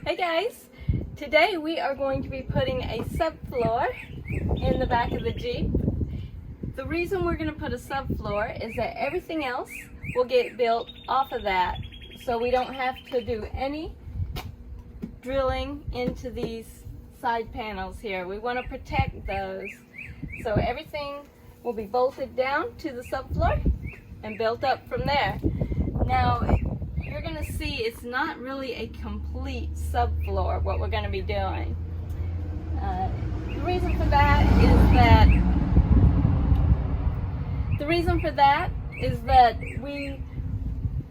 Hey guys, today we are going to be putting a subfloor in the back of the Jeep. The reason we're going to put a subfloor is that everything else will get built off of that, so we don't have to do any drilling into these side panels here. We want to protect those, so everything will be bolted down to the subfloor and built up from there. Now you're going to see it's not really a complete subfloor what we're going to be doing. The reason for that is that we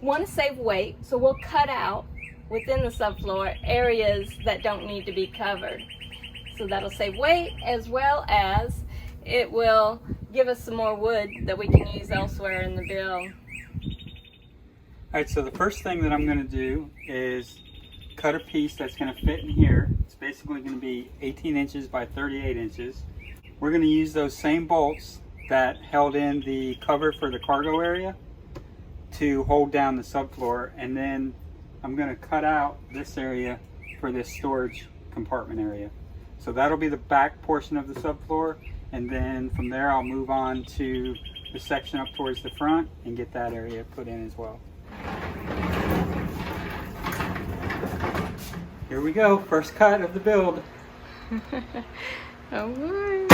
want to save weight, so we'll cut out within the subfloor areas that don't need to be covered. So that'll save weight, as well as it will give us some more wood that we can use elsewhere in the build. Alright, so the first thing that I'm going to do is cut a piece that's going to fit in here. It's basically going to be 18 inches by 38 inches. We're going to use those same bolts that held in the cover for the cargo area to hold down the subfloor, and then I'm going to cut out this area for this storage compartment area. So that'll be the back portion of the subfloor, and then from there I'll move on to the section up towards the front and get that area put in as well. Here we go, first cut of the build. Alright.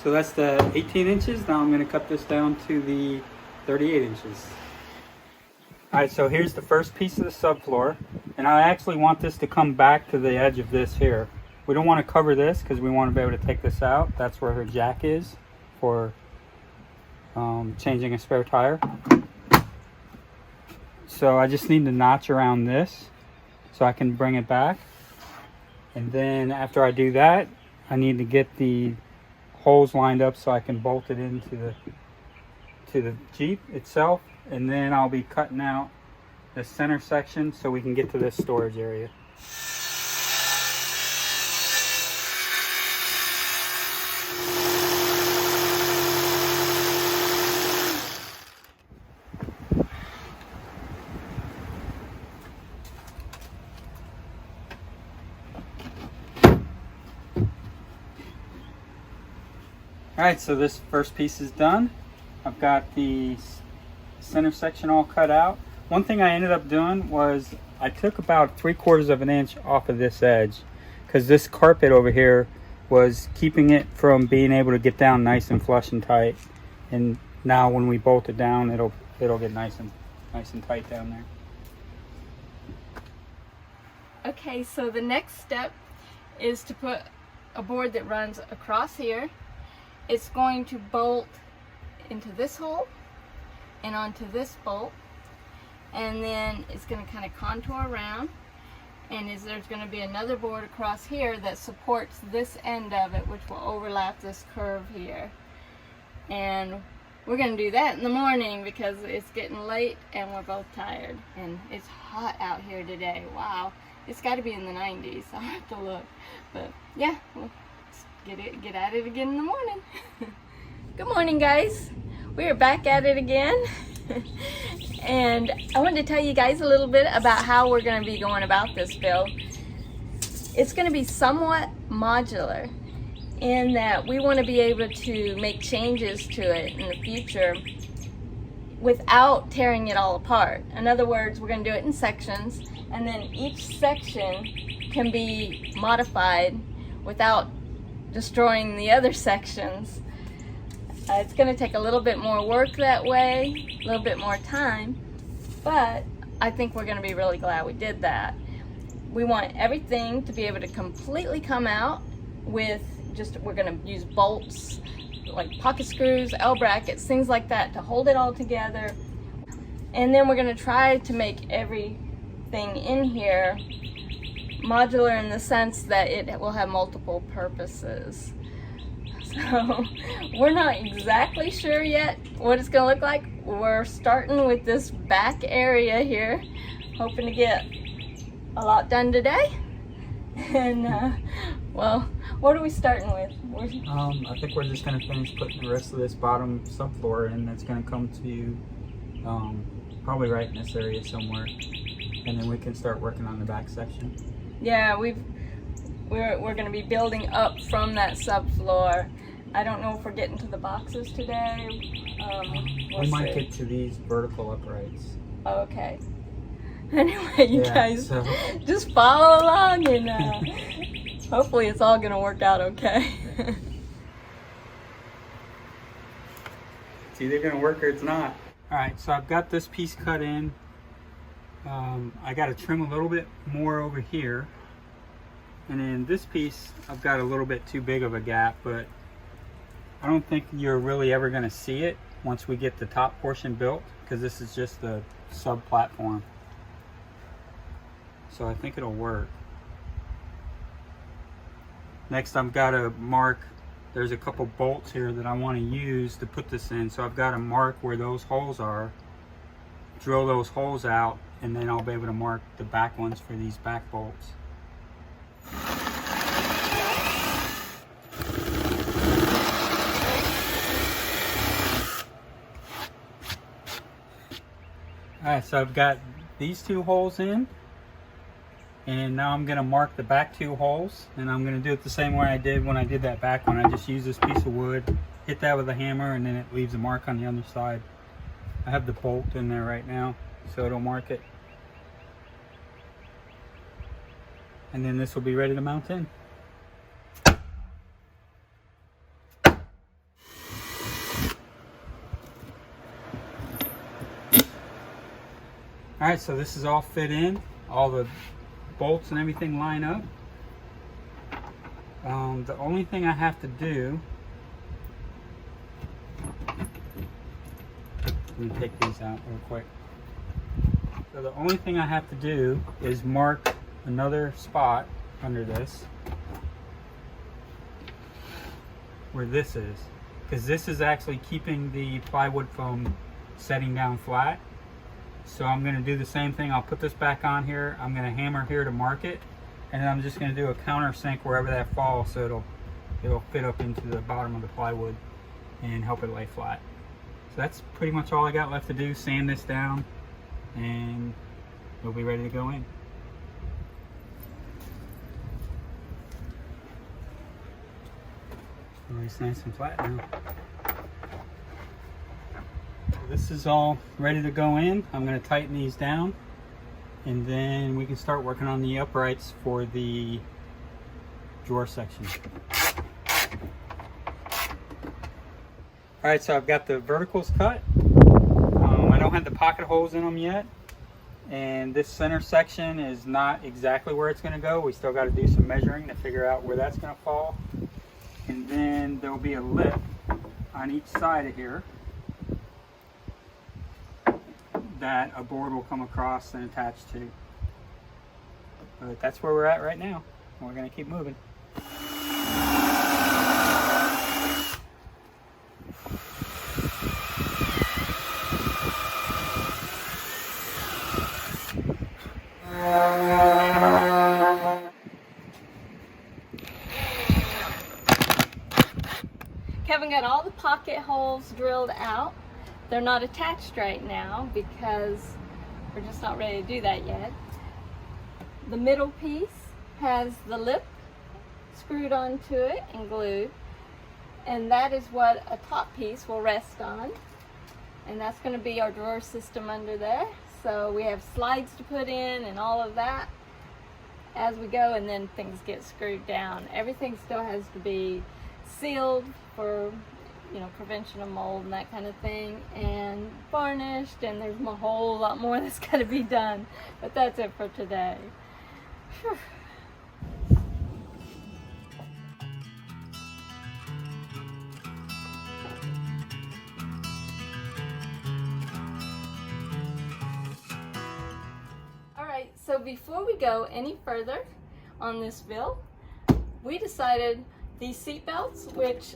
So that's the 18 inches. Now I'm going to cut this down to the 38 inches. Alright, so here's the first piece of the subfloor, and I actually want this to come back to the edge of this here. We don't want to cover this because we want to be able to take this out. That's where her jack is for changing a spare tire. So I just need to notch around this so I can bring it back. And then after I do that, I need to get the holes lined up so I can bolt it into the Jeep itself, and then I'll be cutting out the center section so we can get to this storage area. Alright, so this first piece is done. I've got the center section all cut out. One thing I ended up doing was I took about 3/4 of an inch off of this edge because this carpet over here was keeping it from being able to get down nice and flush and tight. And now when we bolt it down, it'll get nice and tight down there. Okay, so the next step is to put a board that runs across here. It's going to bolt into this hole and onto this bolt, and then it's going to kind of contour around, and there's going to be another board across here that supports this end of it, which will overlap this curve here. And we're going to do that in the morning because it's getting late and we're both tired, and it's hot out here today. Wow, it's got to be in the 90s. I'll have to look, but yeah, we'll get at it again in the morning. Good morning, guys. We are back at it again. And I wanted to tell you guys a little bit about how we're going to be going about this build. It's going to be somewhat modular in that we want to be able to make changes to it in the future without tearing it all apart. In other words, we're going to do it in sections, and then each section can be modified without destroying the other sections. It's going to take a little bit more work that way, a little bit more time, but I think we're going to be really glad we did that. We want everything to be able to completely come out with we're going to use bolts, like pocket screws, L brackets, things like that to hold it all together. And then we're going to try to make everything in here modular in the sense that it will have multiple purposes. So we're not exactly sure yet what it's going to look like. we're starting with this back area here, hoping to get a lot done today. And well, what are we starting with? I think we're just going to finish putting the rest of this bottom subfloor in. That's going to come to probably right in this area somewhere, and then we can start working on the back section. Yeah, we're going to be building up from that subfloor. I don't know if we're getting to the boxes today. We might get to these vertical uprights. Okay. Anyway, you guys so just follow along, and hopefully it's all gonna work out okay. It's either gonna work or it's not. All right, so I've got this piece cut in. I got to trim a little bit more over here, and then this piece I've got a little bit too big of a gap, but I don't think you're really ever gonna see it once we get the top portion built, because this is just the sub platform. So I think it'll work. Next, I've got to mark, there's a couple bolts here that I want to use to put this in. So I've got to mark where those holes are, drill those holes out, and then I'll be able to mark the back ones for these back bolts. Alright, so I've got these two holes in. And now I'm going to mark the back two holes, and I'm going to do it the same way I did when I did that back one. I just use this piece of wood, hit that with a hammer, and then it leaves a mark on the other side. I have the bolt in there right now, so it'll mark it. And then this will be ready to mount in. Alright, so this is all fit in. All the bolts and everything line up. The only thing I have to do, let me take these out real quick. So the only thing I have to do is mark another spot under this where this is, because this is actually keeping the plywood foam setting down flat. So I'm going to do the same thing. I'll put this back on here. I'm going to hammer here to mark it, and then I'm just going to do a countersink wherever that falls, so it'll fit up into the bottom of the plywood and help it lay flat. So that's pretty much all I got left to do. Sand this down, and we'll be ready to go in. It's nice and flat now. This is all ready to go in. I'm going to tighten these down, and then we can start working on the uprights for the drawer section. Alright, so I've got the verticals cut. I don't have the pocket holes in them yet, and this center section is not exactly where it's going to go. We still got to do some measuring to figure out where that's going to fall. And then there will be a lip on each side of here that a board will come across and attach to. But that's where we're at right now. We're going to keep moving. Kevin got all the pocket holes drilled out. They're not attached right now because we're just not ready to do that yet. The middle piece has the lip screwed onto it and glued, and that is what a top piece will rest on, and that's going to be our drawer system under there. So we have slides to put in and all of that as we go, and then things get screwed down. Everything still has to be sealed for, you know, prevention of mold and that kind of thing, and varnished, and there's a whole lot more that's got to be done. But that's it for today. Whew. Alright, so before we go any further on this build, we decided these seat belts, which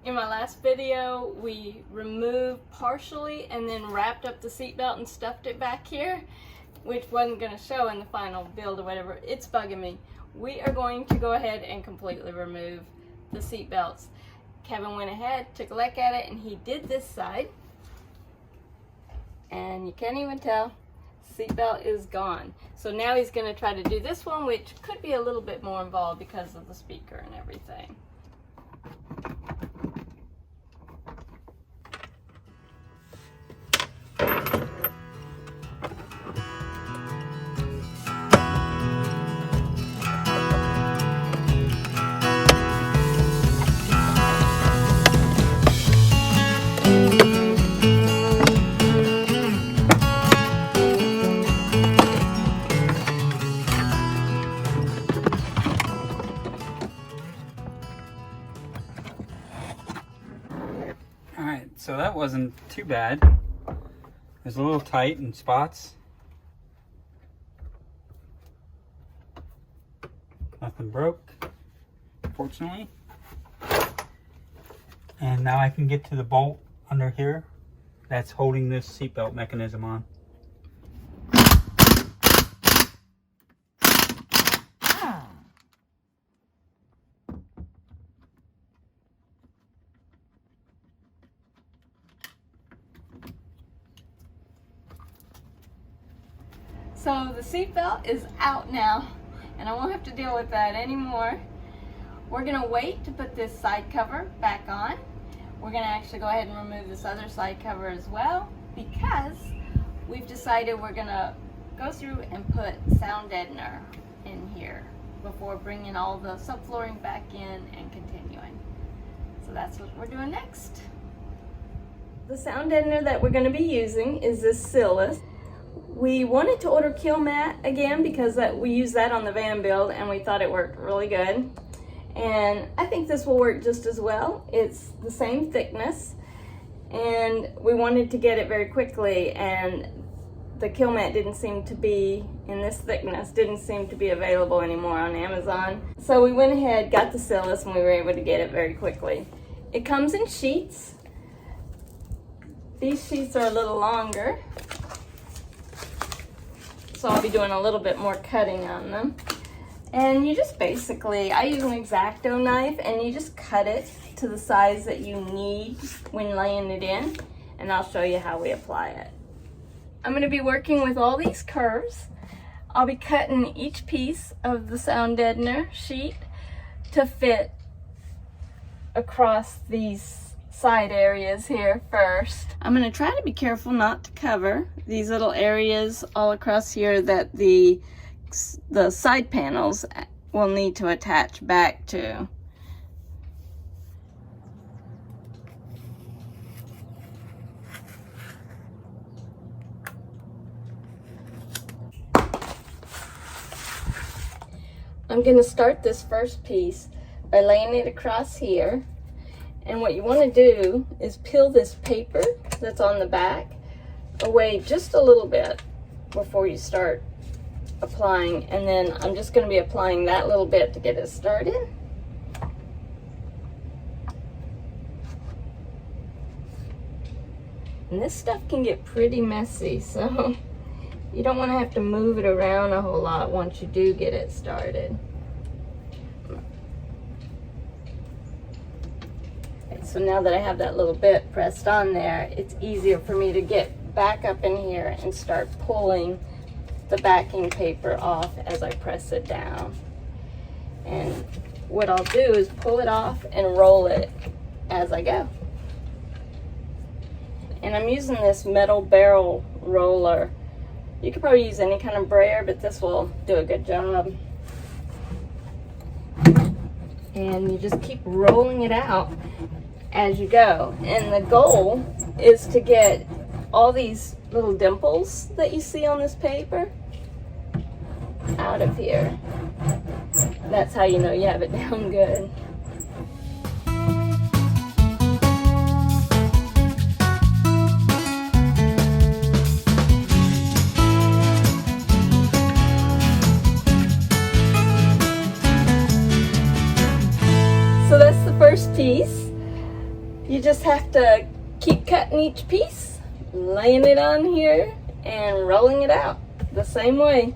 In my last video, we removed partially and then wrapped up the seatbelt and stuffed it back here, which wasn't going to show in the final build or whatever. It's bugging me. We are going to go ahead and completely remove the seatbelts. Kevin went ahead, took a look at it, and he did this side. And you can't even tell, seatbelt is gone. So now he's going to try to do this one, which could be a little bit more involved because of the speaker and everything. Alright, so that wasn't too bad. It was a little tight in spots. Nothing broke, fortunately. And now I can get to the bolt under here that's holding this seatbelt mechanism on. So the seatbelt is out now, and I won't have to deal with that anymore. We're gonna wait to put this side cover back on. We're gonna actually go ahead and remove this other side cover as well, because we've decided we're gonna go through and put sound deadener in here before bringing all the subflooring back in and continuing. So that's what we're doing next. The sound deadener that we're gonna be using is this Sillis. We wanted to order kill mat again because we used that on the van build and we thought it worked really good. And I think this will work just as well. It's the same thickness and we wanted to get it very quickly, and the kill mat didn't seem to be in this thickness, didn't seem to be available anymore on Amazon. So we went ahead, got the Sillis, and we were able to get it very quickly. It comes in sheets. These sheets are a little longer, so I'll be doing a little bit more cutting on them. And you just basically, I use an X-Acto knife, and you just cut it to the size that you need when laying it in, and I'll show you how we apply it. I'm gonna be working with all these curves. I'll be cutting each piece of the sound deadener sheet to fit across these side areas here first. I'm going to try to be careful not to cover these little areas all across here that the side panels will need to attach back to. I'm going to start this first piece by laying it across here. And what you want to do is peel this paper that's on the back away just a little bit before you start applying. And then I'm just going to be applying that little bit to get it started. And this stuff can get pretty messy, so you don't want to have to move it around a whole lot once you do get it started. So now that I have that little bit pressed on there, it's easier for me to get back up in here and start pulling the backing paper off as I press it down. And what I'll do is pull it off and roll it as I go. And I'm using this metal barrel roller. You could probably use any kind of brayer, but this will do a good job. And you just keep rolling it out as you go. And the goal is to get all these little dimples that you see on this paper out of here. That's how you know you have it down good. So that's the first piece. each piece, laying it on here, and rolling it out the same way.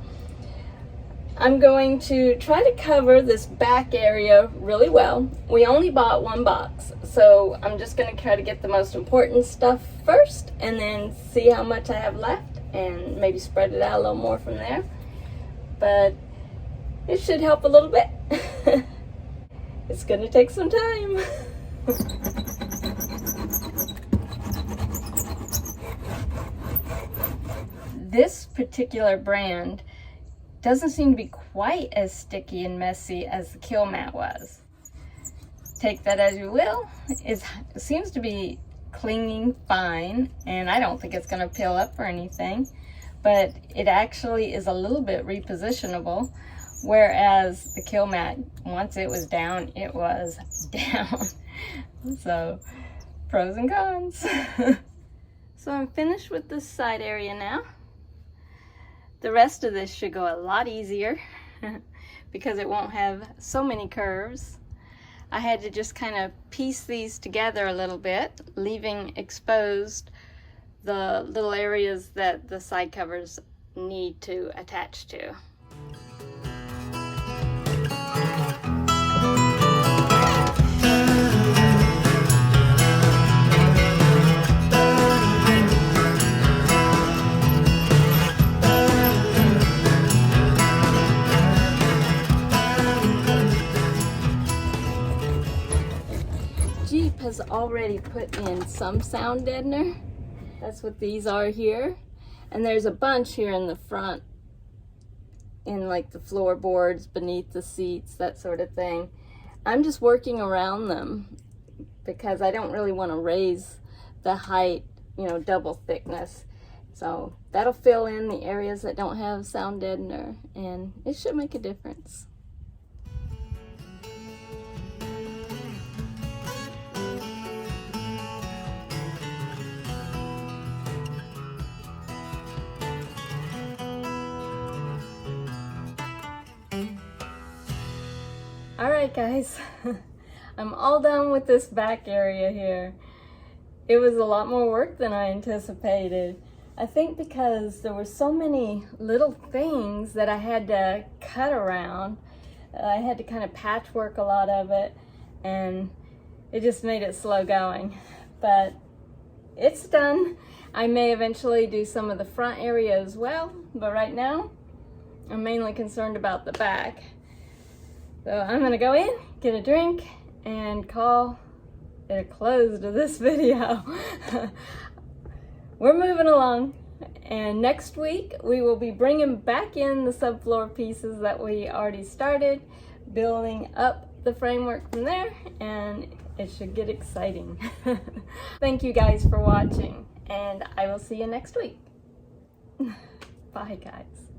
I'm going to try to cover this back area really well. We only bought one box, so I'm just going to try to get the most important stuff first and then see how much I have left and maybe spread it out a little more from there. But it should help a little bit. It's going to take some time. This particular brand doesn't seem to be quite as sticky and messy as the Kill Mat was. Take that as you will. It seems to be clinging fine, and I don't think it's going to peel up or anything, but it actually is a little bit repositionable, whereas the Kill Mat, once it was down, it was down. So, pros and cons. So I'm finished with this side area now. The rest of this should go a lot easier because it won't have so many curves. I had to just kind of piece these together a little bit, leaving exposed the little areas that the side covers need to attach to. Jeep has already put in some sound deadener. That's what these are here. And there's a bunch here in the front, in like the floorboards, beneath the seats, that sort of thing. I'm just working around them because I don't really want to raise the height, you know, double thickness. So that'll fill in the areas that don't have sound deadener, and it should make a difference. Alright guys, I'm all done with this back area here. It was a lot more work than I anticipated. I think because there were so many little things that I had to cut around. I had to kind of patchwork a lot of it, and it just made it slow going. But it's done. I may eventually do some of the front area as well, but right now I'm mainly concerned about the back. So I'm gonna go in, get a drink, and call it a close to this video. We're moving along, and next week we will be bringing back in the subfloor pieces that we already started, building up the framework from there, and it should get exciting. Thank you guys for watching, and I will see you next week. Bye guys.